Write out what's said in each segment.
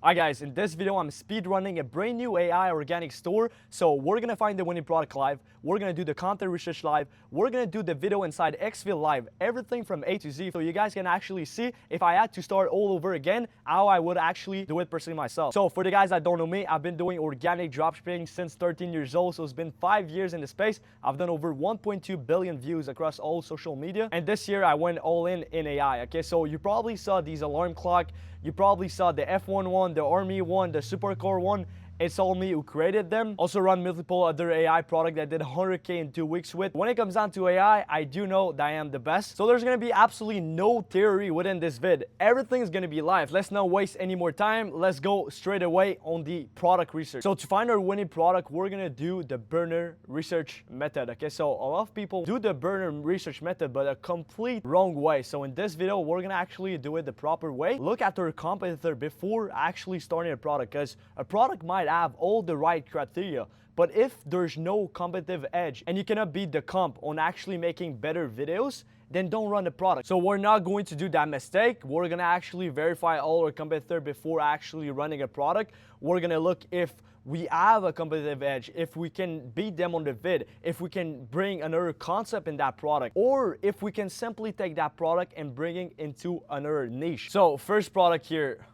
Alright guys, in this video I'm speedrunning a brand new AI organic store. So we're gonna find the winning product live, we're gonna do the content research live, we're gonna do the video inside Xfil live, everything from A to Z, so you guys can actually see if I had to start all over again, how I would actually do it personally myself. So for the guys that don't know me, I've been doing organic dropshipping since 13 years old, so it's been 5 years in the space. I've done over 1.2 billion views across all social media, and this year I went all in AI. Okay, so you probably saw these alarm clock, you probably saw the F1 one, the Army one, the Supercore one. It's all me who created them. Also run multiple other AI product that did 100K in 2 weeks with. When it comes down to AI, I do know that I am the best. So there's gonna be absolutely no theory within this vid. Everything is gonna be live. Let's not waste any more time. Let's go straight away on the product research. So to find our winning product, we're gonna do the burner research method. Okay, so a lot of people do the burner research method, but a complete wrong way. So in this video, we're gonna actually do it the proper way. Look at our competitor before actually starting a product, because a product might have all the right criteria, but if there's no competitive edge and you cannot beat the comp on actually making better videos, then don't run the product. So we're not going to do that mistake. We're gonna actually verify all our competitor before actually running a product. We're gonna look if we have a competitive edge, if we can beat them on the vid, if we can bring another concept in that product, or if we can simply take that product and bring it into another niche. So first product here.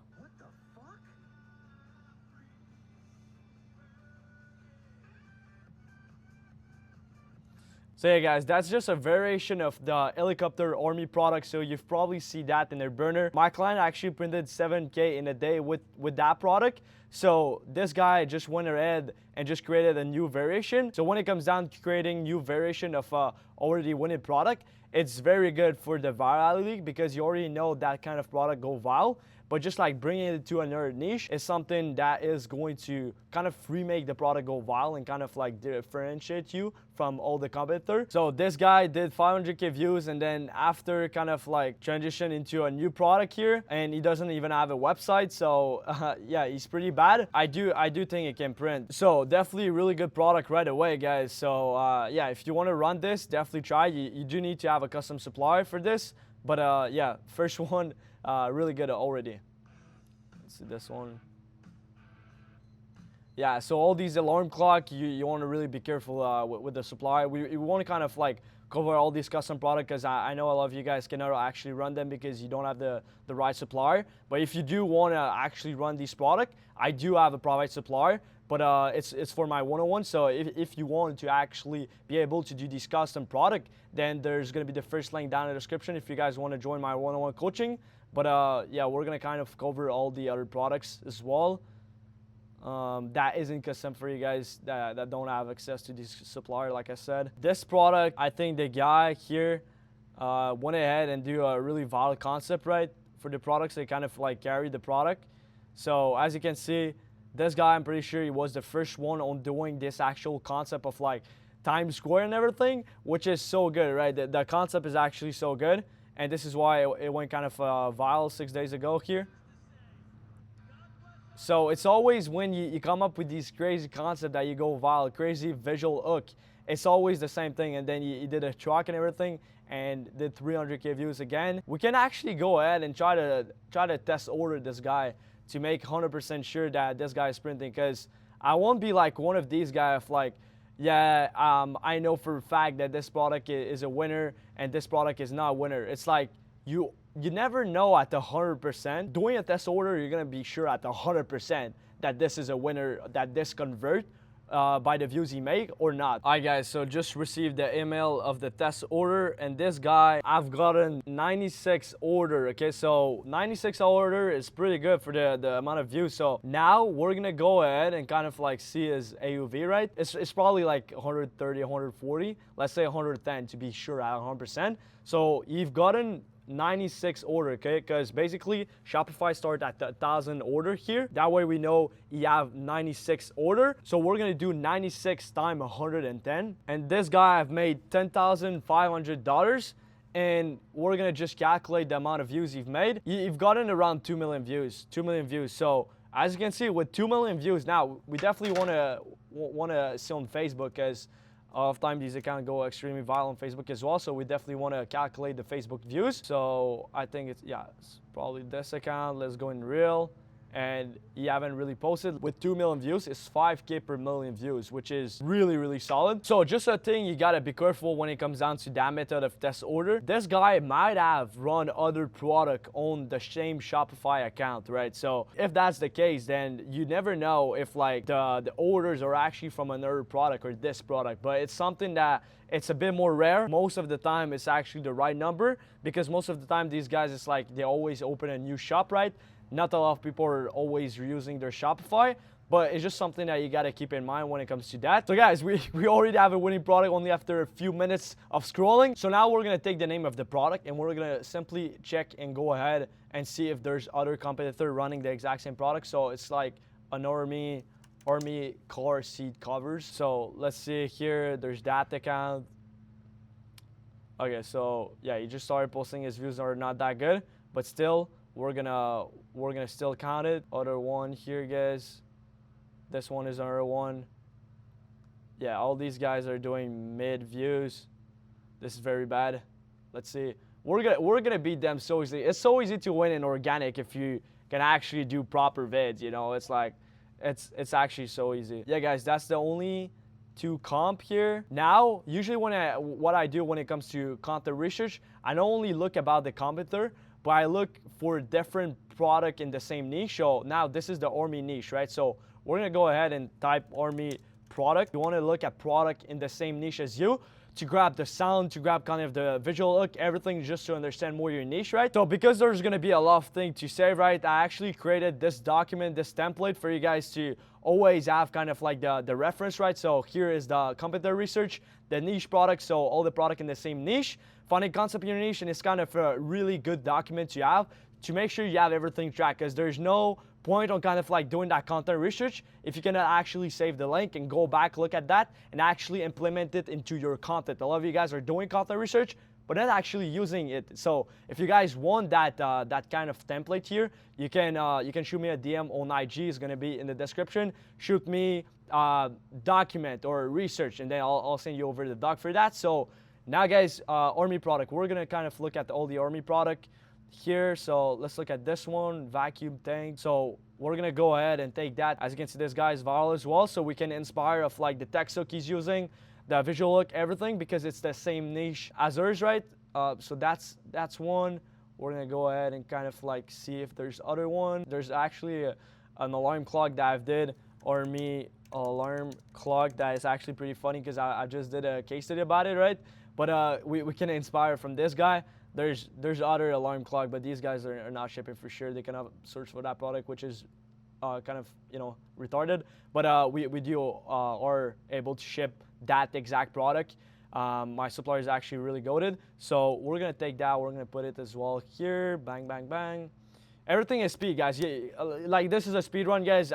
So yeah guys, that's just a variation of the helicopter army product, so you've probably seen that in their burner. My client actually printed 7K in a day with that product, so this guy just went ahead and just created a new variation. So when it comes down to creating new variation of already winning product, it's very good for the virality because you already know that kind of product go viral. But just like bringing it to another niche is something that is going to kind of remake the product go viral and kind of like differentiate you from all the competitors. So this guy did 500K views, and then after kind of like transition into a new product here, and he doesn't even have a website. So yeah, he's pretty bad. I do think it can print. So definitely a really good product right away, guys. So yeah, if you want to run this, definitely try. You do need to have a custom supplier for this. But yeah, first one, really good already. Let's see this one. Yeah, so all these alarm clock, you want to really be careful with the supply. We want to kind of like cover all these custom products, because I know a lot of you guys cannot actually run them because you don't have the right supplier. But if you do want to actually run these products, I do have a private supplier, but it's for my one-on-one. So if you want to actually be able to do these custom product, then there's going to be the first link down in the description if you guys want to join my one-on-one coaching. But yeah, we're going to kind of cover all the other products as well. That isn't custom for you guys that don't have access to this supplier, like I said. This product, I think the guy here went ahead and do a really valid concept, right? For the products, they kind of like carry the product. So as you can see, this guy, I'm pretty sure he was the first one on doing this actual concept of like Times Square and everything, which is so good, right? The concept is actually so good. And this is why it went kind of viral 6 days ago here. So it's always when you come up with these crazy concepts that you go viral, crazy visual hook. It's always the same thing. And then you did a truck and everything and did 300K views again. We can actually go ahead and try to test order this guy to make 100% sure that this guy is printing, because I won't be like one of these guys like, yeah, I know for a fact that this product is a winner and this product is not a winner. It's like you never know at the 100%. Doing a test order, you're gonna be sure at the 100% that this is a winner, that this convert by the views he make or not. Alright guys, so just received the email of the test order, and this guy, I've gotten 96 order. Okay, so 96 order is pretty good for the amount of views. So now we're gonna go ahead and kind of like see his AUV, right? It's probably like 130, 140, let's say 110 to be sure at 100%. So you've gotten 96 order, okay? Because basically Shopify start at the 1,000 order here. That way we know you have 96 order. So we're gonna do 96 times 110. And this guy I've made $10,500. And we're gonna just calculate the amount of views you've made. You've gotten around 2 million views, 2 million views. So as you can see, with 2 million views now, we definitely wanna see on Facebook, because Oftentimes these accounts go extremely viral on Facebook as well, so we definitely want to calculate the Facebook views. So I think it's probably this account. Let's go in real, and you haven't really posted. With 2 million views, it's 5K per million views, which is really, really solid. So just a thing you gotta be careful when it comes down to that method of test order. This guy might have run other product on the same Shopify account, right? So if that's the case, then you never know if like the orders are actually from another product or this product. But it's something that it's a bit more rare. Most of the time it's actually the right number, because most of the time these guys, it's like they always open a new shop, right? Not a lot of people are always using their Shopify, but it's just something that you gotta keep in mind when it comes to that. So guys, we already have a winning product only after a few minutes of scrolling. So now we're gonna take the name of the product and we're gonna simply check and go ahead and see if there's other competitor running the exact same product. So it's like an army car seat covers. So let's see here, there's that account. Okay, so yeah, he just started posting, his views are not that good, but still, we're gonna still count it. Other one here, guys. This one is another one. Yeah, all these guys are doing mid views. This is very bad. Let's see. We're gonna beat them so easily. It's so easy to win in organic if you can actually do proper vids. You know, it's like it's actually so easy. Yeah, guys, that's the only two comp here. Now, usually what I do when it comes to content research, I not only look about the competitor, but I look for different product in the same niche. So now this is the army niche, right? So we're gonna go ahead and type army product. You wanna look at product in the same niche as you to grab the sound, to grab kind of the visual look, everything, just to understand more your niche, right? So because there's gonna be a lot of things to say, right? I actually created this document, this template for you guys to always have kind of like the reference, right? So here is the competitor research, the niche product, so all the product in the same niche. Finding concept in your niche, and it's kind of a really good document to have to make sure you have everything tracked, because there's no point on kind of like doing that content research if you cannot actually save the link and go back, look at that, and actually implement it into your content. A lot of you guys are doing content research, but not actually using it. So if you guys want that that kind of template here, you can shoot me a DM on IG. It's gonna be in the description. Shoot me document or research, and then I'll send you over the doc for that. So now, guys, army product. We're gonna kind of look at all the army product here. So let's look at this one, vacuum tank. So we're gonna go ahead and take that. As you can see, this guy is viral as well, so we can inspire of like the text hook he's using, the visual look, everything, because it's the same niche as ours, right? So that's one. We're gonna go ahead and kind of like see if there's other one. There's actually an alarm clock that I've did, army alarm clock, that is actually pretty funny because I just did a case study about it, right? But we can inspire from this guy. There's other alarm clock, but these guys are not shipping for sure. They cannot search for that product, which is kind of, you know, retarded. But we are able to ship that exact product. My supplier is actually really goated, so we're gonna take that. We're gonna put it as well here. Bang, bang, bang. Everything is speed, guys. Yeah, like this is a speed run, guys.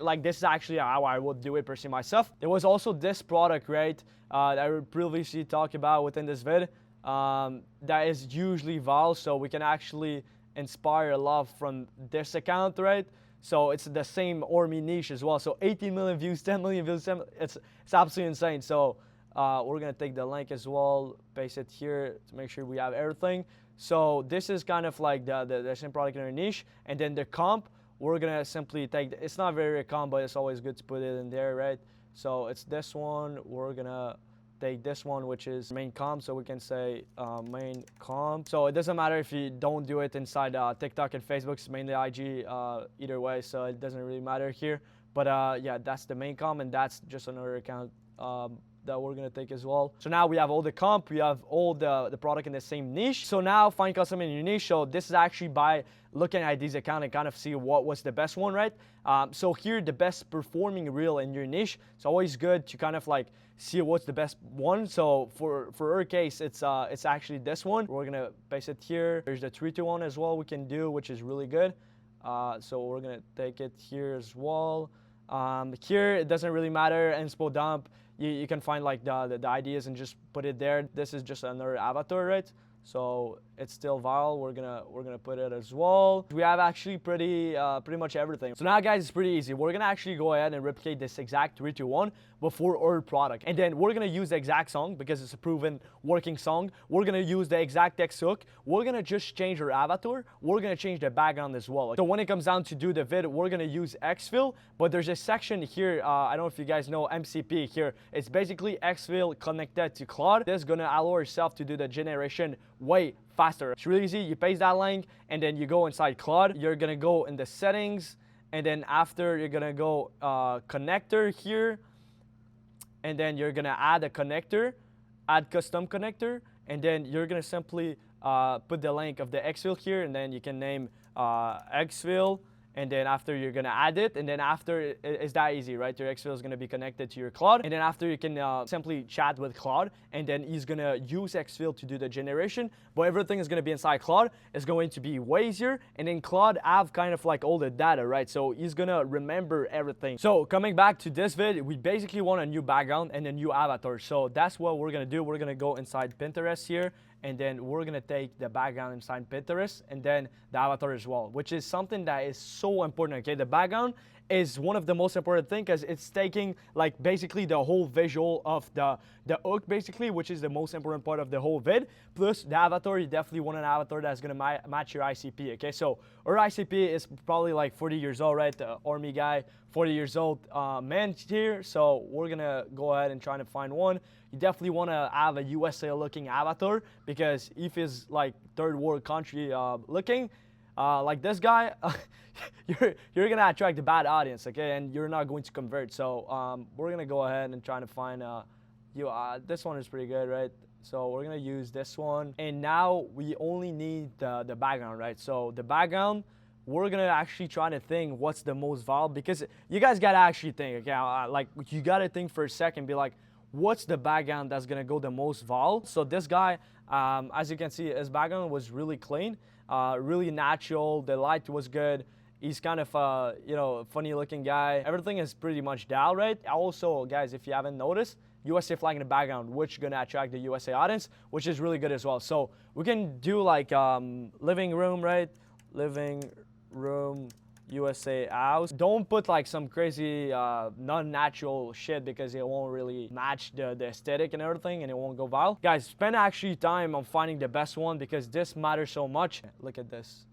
Like this is actually how I would do it personally myself. There was also this product, right, that I previously talked about within this vid. That is usually viral, so we can actually inspire a lot from this account, right? So it's the same army niche as well. So 18 million views, 10 million views, it's absolutely insane. So we're gonna take the link as well, paste it here to make sure we have everything. So this is kind of like the same product in our niche, and then the comp, we're gonna simply take, it's not very comp, but it's always good to put it in there, right? So it's this one. We're gonna take this one, which is main comp, so we can say main comp. So it doesn't matter if you don't do it inside TikTok and Facebook, it's mainly IG either way, so it doesn't really matter here. But yeah, that's the main comp, and that's just another account that we're gonna take as well. So now we have all the comp, we have all the product in the same niche. So now find custom in your niche. So this is actually by looking at these accounts and kind of see what was the best one, right? So here, the best performing reel in your niche. It's always good to kind of like see what's the best one. So for our case, it's actually this one. We're gonna paste it here. There's the 3-2-1 as well we can do, which is really good. So we're gonna take it here as well. Here, it doesn't really matter. Inspo dump, you can find like the ideas and just put it there. This is just another avatar, right? So it's still viral. We're gonna put it as well. We have actually pretty much everything. So now guys, it's pretty easy. We're gonna actually go ahead and replicate this exact 3, 2, 1 before our product, and then we're gonna use the exact song because it's a proven working song. We're gonna use the exact text hook. We're gonna just change our avatar. We're gonna change the background as well. So when it comes down to do the vid, we're gonna use exfil, but there's a section here, I don't know if you guys know MCP here. It's basically exfil connected to Claude. This is gonna allow yourself to do the generation way faster. It's really easy. You paste that link and then you go inside Claude. You're gonna go in the settings, and then after you're gonna go connector here, and then you're gonna add a connector, add custom connector, and then you're gonna simply put the link of the exfil here, and then you can name exfil. And then after you're gonna add it, and then after it's that easy, right? Your exfil is gonna be connected to your Claude, and then after you can simply chat with Claude, and then he's gonna use exfil to do the generation, but everything is gonna be inside Claude. It's going to be way easier, and then Claude have kind of like all the data, right? So he's gonna remember everything. So coming back to this vid, we basically want a new background and a new avatar. So that's what we're gonna do. We're gonna go inside Pinterest here, and then we're gonna take the background inside Pinterest and then the avatar as well, which is something that is so important, okay? The background is one of the most important things because it's taking like basically the whole visual of the hook basically, which is the most important part of the whole vid. Plus the avatar, you definitely want an avatar that's gonna match your ICP, okay? So our ICP is probably like 40 years old, right? The army guy, 40 years old man here. So we're gonna go ahead and try to find one. You definitely want to have a USA looking avatar, because if it's like third world country looking like this guy, you're gonna attract a bad audience, okay, and you're not going to convert. So we're gonna go ahead and try to find this one is pretty good, right? So we're gonna use this one, and now we only need the background, right? So the background, we're gonna actually try to think what's the most viral, because you guys gotta actually think, okay, like you gotta think for a second, be like, what's the background that's gonna go the most viral? So this guy, as you can see, his background was really clean, really natural. The light was good. He's kind of a funny looking guy. Everything is pretty much dialed right. Also, guys, if you haven't noticed, USA flag in the background, which is gonna attract the USA audience, which is really good as well. So we can do like living room, right? Living room USA house. Don't put like some crazy non-natural shit, because it won't really match the aesthetic and everything, and it won't go viral. Guys, spend actually time on finding the best one, because this matters so much. Look at this.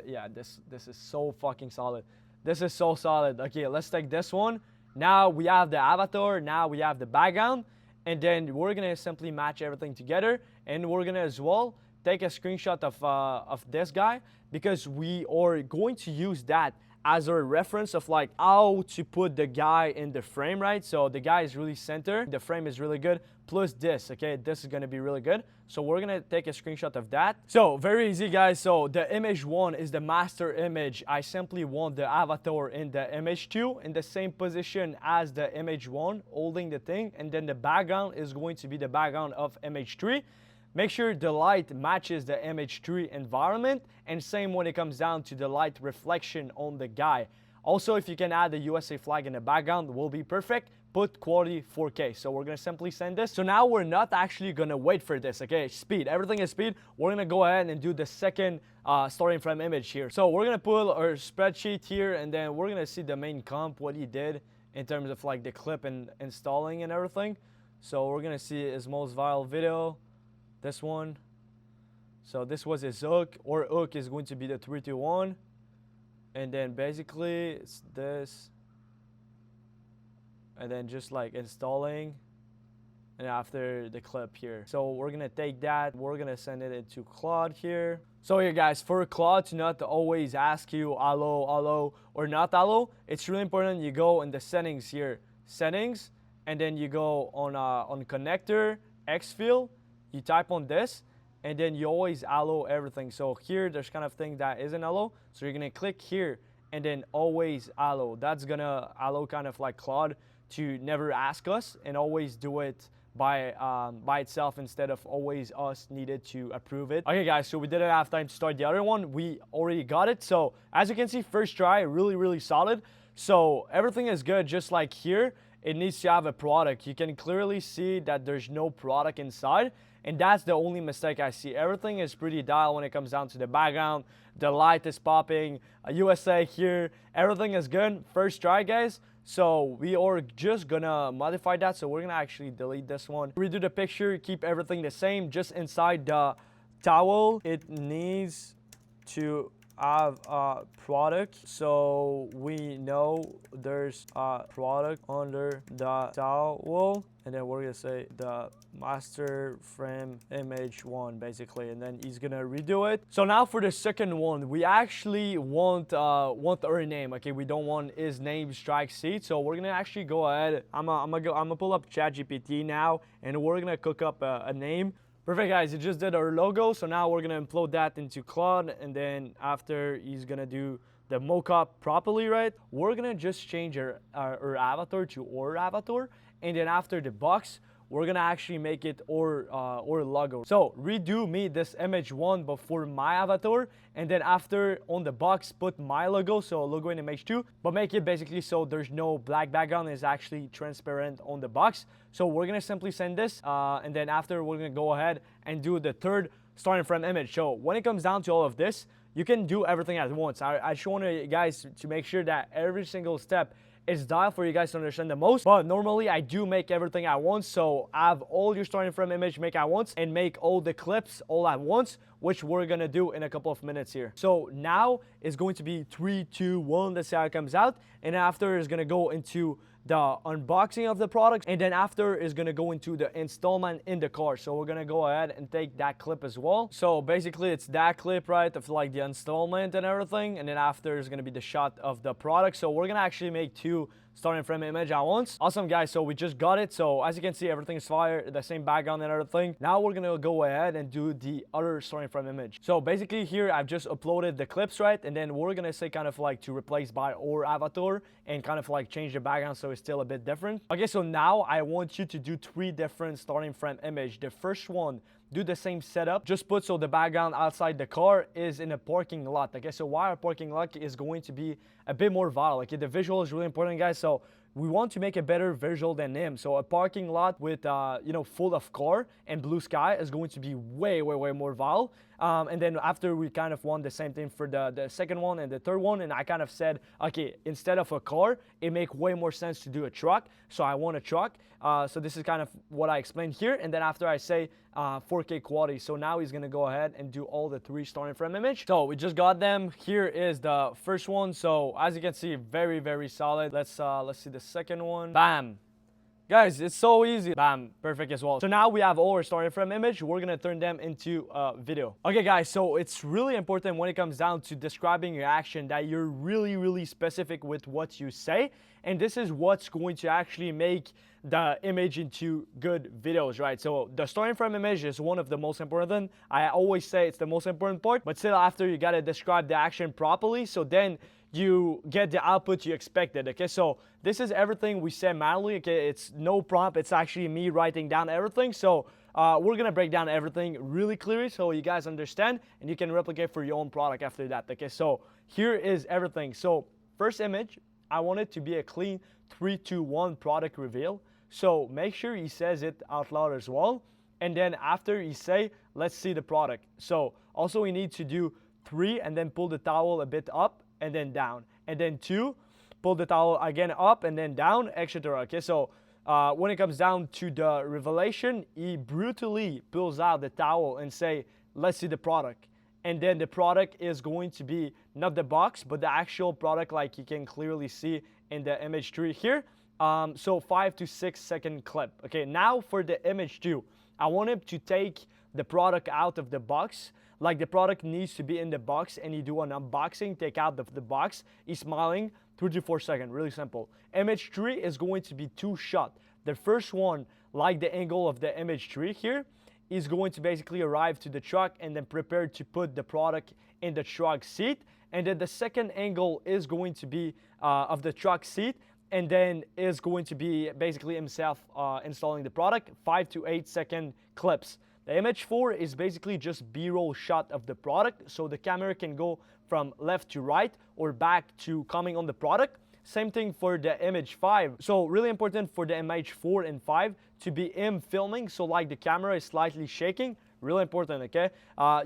Yeah, this is so fucking solid. This is so solid. Okay, let's take this one. Now we have the avatar, now we have the background, and then we're gonna simply match everything together, and we're gonna as well take a screenshot of this guy, because we are going to use that as a reference of like how to put the guy in the frame, right? So the guy is really center, the frame is really good, plus this, okay? This is gonna be really good. So we're gonna take a screenshot of that. So very easy, guys. So the image 1 is the master image. I simply want the avatar in the image 2 in the same position as the image 1, holding the thing, and then the background is going to be the background of image 3. Make sure the light matches the image 3 environment, and same when it comes down to the light reflection on the guy. Also, if you can add the USA flag in the background, will be perfect. Put quality 4K. So we're gonna simply send this. So now we're not actually gonna wait for this, okay? Speed, everything is speed. We're gonna go ahead and do the second starting from image here. So we're gonna pull our spreadsheet here, and then we're gonna see the main comp, what he did in terms of like the clip and installing and everything. So we're gonna see his most viral video. This one. So this was his hook. Or hook is going to be the 3, 2, 1. And then basically it's this. And then just like installing. And after the clip here. So we're gonna take that. We're gonna send it into Claude here. So here guys, for Claude to not always ask you hello or not hello, it's really important you go in the settings here. Settings. And then you go on connector, exfil. You type on this, and then you always allow everything. So here, there's kind of thing that isn't allow. So you're gonna click here, and then always allow. That's gonna allow kind of like Claude to never ask us, and always do it by itself, instead of always us needed to approve it. Okay guys, so we didn't have time to start the other one. We already got it. So as you can see, first try, really solid. So everything is good, just like here. It needs to have a product. You can clearly see that there's no product inside. and that's the only mistake I see. Everything is pretty dialed when it comes down to the background. The light is popping, USA here, everything is good. First try, guys. So we are just gonna modify that. So we're gonna actually delete this one. Redo the picture, keep everything the same. Just inside the towel, it needs to have a product, so we know there's a product under the towel, and then we're gonna say the master frame image one, basically, and then he's gonna redo it. So now for the second one, we actually want our name. Okay, we don't want his name strike seat, so we're gonna actually go ahead. I'm gonna pull up ChatGPT now, and we're gonna cook up a name. Perfect, guys, it just did our logo, so now we're gonna upload that into Claude, and then after he's gonna do the mockup properly, right, we're gonna just change our avatar to our avatar, and then after the box, we're gonna actually make it our logo. So redo me this image one before my avatar, and then after on the box put my logo, so logo in image 2, but make it basically so there's no black background, it's actually transparent on the box. So we're gonna simply send this, and then after we're gonna go ahead and do the third starting from image. So when it comes down to all of this, you can do everything at once. I just want you guys to make sure that every single step is dialed for you guys to understand the most. But normally I do make everything at once, so have all your starting from image make at once and make all the clips all at once, which we're gonna do in a couple of minutes here. So now it's going to be 3, 2, 1. Let's see how it comes out, and after is gonna go into the unboxing of the product, and then after is gonna go into the installment in the car. So we're gonna go ahead and take that clip as well. So basically it's that clip, right, of like the installment and everything, and then after is gonna be the shot of the product. So we're gonna actually make 2 starting from image at once. Awesome, guys, so we just got it. So as you can see, everything is fire, the same background and everything. Now we're gonna go ahead and do the other starting from image. So basically here I've just uploaded the clips, right, and then we're gonna say kind of like to replace by our avatar and kind of like change the background so it's still a bit different. Okay, so now I want you to do 3 different starting from image. The first one, do the same setup, just put so the background outside the car is in a parking lot. Okay, so why a parking lot is going to be a bit more viral. Okay, the visual is really important, guys, so we want to make a better visual than him. So a parking lot with you know, full of car and blue sky is going to be way more viral. And then after we kind of want the same thing for the second one and the third one, and I kind of said, okay, instead of a car, it makes way more sense to do a truck, so I want a truck. So this is kind of what I explained here, and then after I say 4K quality. So now he's gonna go ahead and do all the 3 starting from image. So we just got them. Here is the first one. So as you can see, very solid. Let's see the second one. Bam. Guys, it's so easy. Bam, perfect as well. So now we have all our starting from image. We're gonna turn them into a video. Okay, guys, so it's really important when it comes down to describing your action that you're really specific with what you say. And this is what's going to actually make the image into good videos, right? So the starting from image is one of the most important. I always say it's the most important part, but still after you gotta describe the action properly, so then you get the output you expected. Okay, so this is everything we said manually. Okay, it's no prompt, it's actually me writing down everything. So we're gonna break down everything really clearly so you guys understand and you can replicate for your own product after that. Okay, so here is everything. So first image, I want it to be a clean 3, 2, 1 product reveal. So make sure he says it out loud as well, and then after he say, let's see the product. So also we need to do 3 and then pull the towel a bit up and then down, and then 2, pull the towel again up and then down, etc. Okay, so when it comes down to the revelation, he brutally pulls out the towel and say, let's see the product. And then the product is going to be not the box, but the actual product, like you can clearly see in the image 3 here. So 5 to 6 second clip. Okay, now for the image 2, I want him to take the product out of the box. Like the product needs to be in the box, and you do an unboxing, take out the box. He's smiling, 3 to 4 seconds, really simple. Image 3 is going to be 2 shots. The first one, like the angle of the image 3 here, is going to basically arrive to the truck and then prepare to put the product in the truck seat. And then the second angle is going to be of the truck seat, and then is going to be basically himself installing the product, 5 to 8 second clips. The image 4 is basically just B-roll shot of the product, so the camera can go from left to right or back to coming on the product. Same thing for the image 5. So really important for the image 4 and 5 to be him filming, so like the camera is slightly shaking. Really important, okay?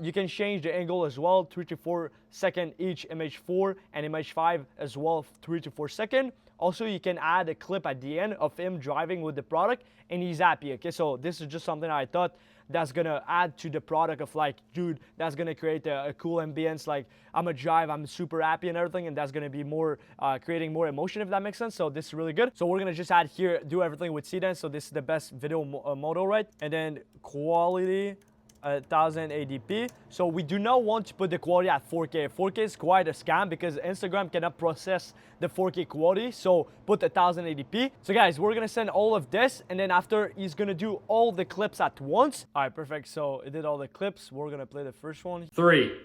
You can change the angle as well, 3 to 4 second each image 4 and image 5 as well, 3 to 4 second. Also, you can add a clip at the end of him driving with the product and he's happy, okay? So this is just something I thought that's gonna add to the product of like, dude, that's gonna create a cool ambience, like I'm a drive, I'm super happy and everything, and that's gonna be more, creating more emotion, if that makes sense. So this is really good. So we're gonna just add here, do everything with CDance. So this is the best video model, right? And then quality, 1080p. So we do not want to put the quality at 4K. 4K is quite a scam because Instagram cannot process the 4K quality. So put 1080p. So guys, we're gonna send all of this, and then after he's gonna do all the clips at once. All right, perfect. So it did all the clips. We're gonna play the first one. 3,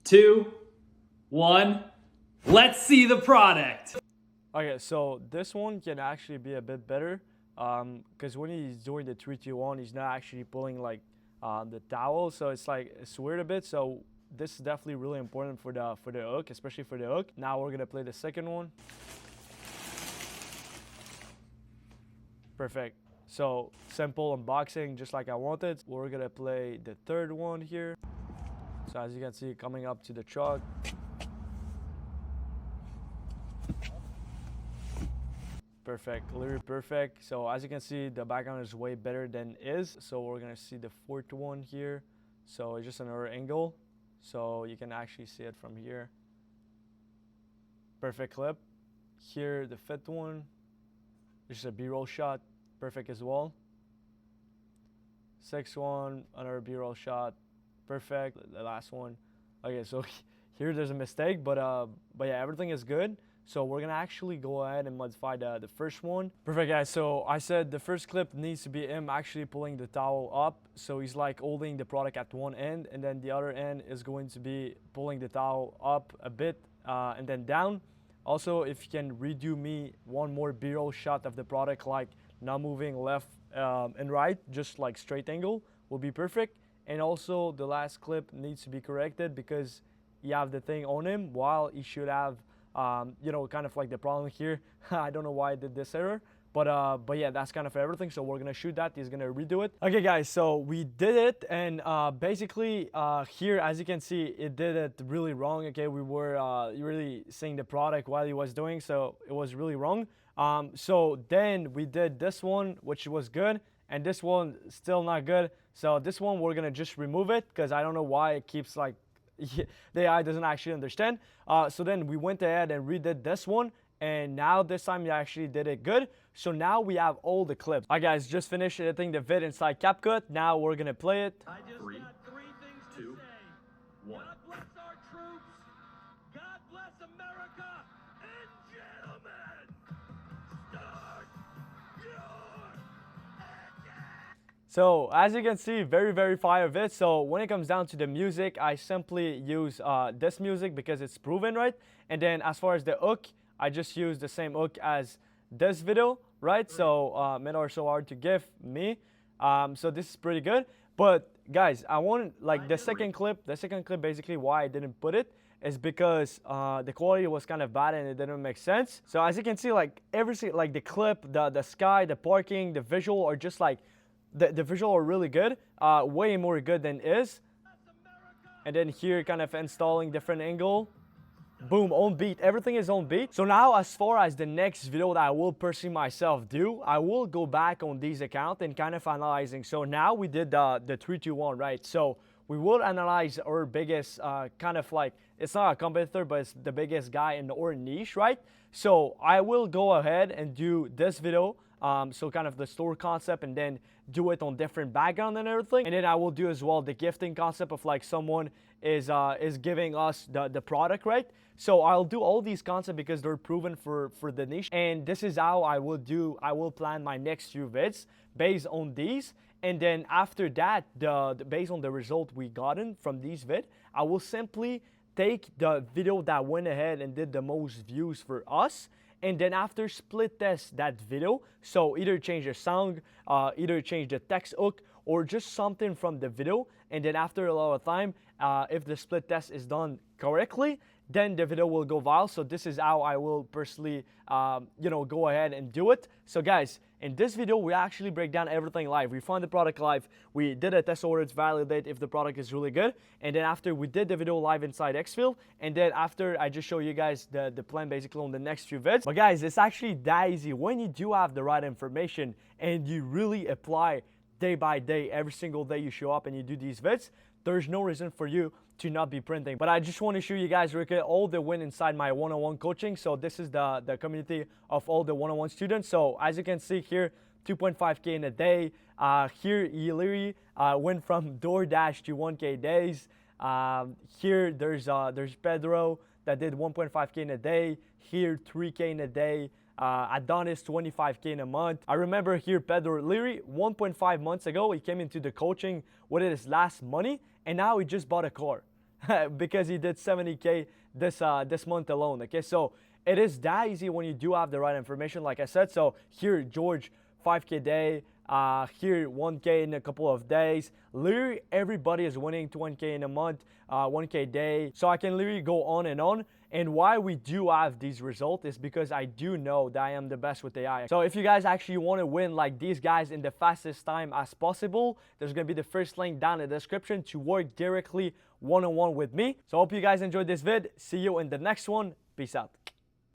2, 1. Let's see the product. Okay, so this one can actually be a bit better because when he's doing the 3, 2, 1, he's not actually pulling like the towel, so it's like it's weird a bit. So this is definitely really important for the hook, especially for the hook. Now we're gonna play the second one. Perfect. So simple unboxing, just like I wanted. We're gonna play the third one here. So as you can see, coming up to the truck. Perfect, literally perfect. So as you can see, the background is way better than is. So we're gonna see the fourth one here. So it's just another angle. So you can actually see it from here. Perfect clip. Here, the fifth one. It's just a B-roll shot. Perfect as well. Sixth one, another B-roll shot. Perfect. The last one. Okay, so here there's a mistake, but yeah, everything is good. So we're gonna actually go ahead and modify the first one. Perfect, guys. So I said the first clip needs to be him actually pulling the towel up. So he's like holding the product at one end, and then the other end is going to be pulling the towel up a bit and then down. Also, if you can redo me one more B-roll shot of the product, like not moving left and right, just like straight angle, will be perfect. And also the last clip needs to be corrected because you have the thing on him while he should have you know, kind of like the problem here. I don't know why I did this error, but yeah, that's kind of everything. So we're gonna shoot that. He's gonna redo it. Okay, guys, so we did it, and basically here, as you can see, it did it really wrong. Okay, we were really seeing the product while he was doing, so it was really wrong. So then we did this one, which was good, and this one still not good. So this one we're gonna just remove it because I don't know why it keeps like the AI doesn't actually understand. So then we went ahead and redid this one, and now this time we actually did it good. So now we have all the clips. Alright, guys, just finished editing the vid inside CapCut. Now we're gonna play it. I just got three things to say. 1. God bless our troops. God bless America. And gentlemen, start your engine. So as you can see, very fire vid. So when it comes down to the music, I simply use this music because it's proven, right? And then as far as the hook, I just use the same hook as this video, right? So men are so hard to give me. So this is pretty good. But guys, I want like the second clip basically why I didn't put it is because the quality was kind of bad and it didn't make sense. So as you can see, like everything, like the clip, the sky, the parking, the visual are just like the visual are really good, way more good than is. And then here kind of installing different angle. Boom, on beat. Everything is on beat. So now as far as the next video that I will personally myself do, I will go back on these accounts and kind of analyzing. So now we did the 3, 2, 1, right? So we will analyze our biggest kind of like, it's not a competitor, but it's the biggest guy in our niche, right? So I will go ahead and do this video. So kind of the store concept, and then do it on different background and everything. And then I will do as well the gifting concept of like someone is giving us the product, right? So I'll do all these concepts because they're proven for the niche. And this is how I will plan my next few vids based on these. And then after that, based on the result we gotten from these vid, I will simply take the video that went ahead and did the most views for us, and then after split test that video. So either change the sound, either change the text hook, or just something from the video. And then after a lot of time, if the split test is done correctly, then the video will go viral. So this is how I will personally, go ahead and do it. So guys, in this video, we actually break down everything live. We found the product live. We did a test order to validate if the product is really good. And then after, we did the video live inside Xfield. And then after, I just show you guys the plan basically on the next few vids. But guys, it's actually that easy when you do have the right information and you really apply day by day, every single day you show up and you do these vids. There's no reason for you to not be printing. But I just want to show you guys all the win inside my one-on-one coaching. So this is the community of all the one-on-one students. So as you can see here, 2.5K in a day. Here, he literally went from DoorDash to 1K days. Here, there's Pedro that did 1.5K in a day. Here, 3K in a day. Adonis, 25K in a month. I remember here, Pedro, literally 1.5 months ago, he came into the coaching with his last money, and now he just bought a car because he did 70K this month alone. Okay, so it is that easy when you do have the right information, like I said. So here, George, 5K day. Here, 1K in a couple of days. Literally, everybody is winning 1K in a month, 1K day. So I can literally go on and on. And why we do have these results is because I do know that I am the best with AI. So if you guys actually want to win like these guys in the fastest time as possible, there's going to be the first link down in the description to work directly one-on-one with me. So I hope you guys enjoyed this vid. See you in the next one. Peace out.